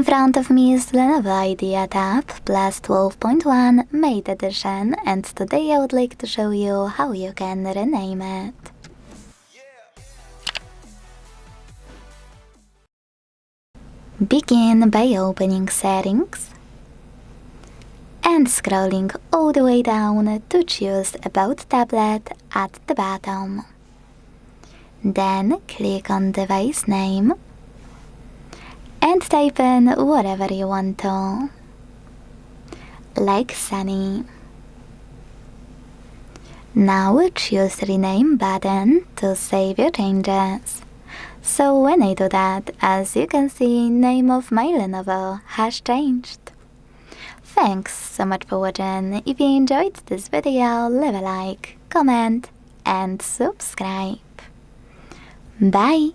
In front of me is Lenovo Idea Tab Plus 12.1 Mate Edition, and today I would like to show you how you can rename it. Begin by opening Settings and scrolling all the way down to choose About Tablet at the bottom. Then click on Device Name and type in whatever you want to, like Sunny. Now choose Rename button to save your changes. So when I do that, as you can see, name of my Lenovo has changed. Thanks so much for watching. If you enjoyed this video, leave a like, comment and subscribe. Bye!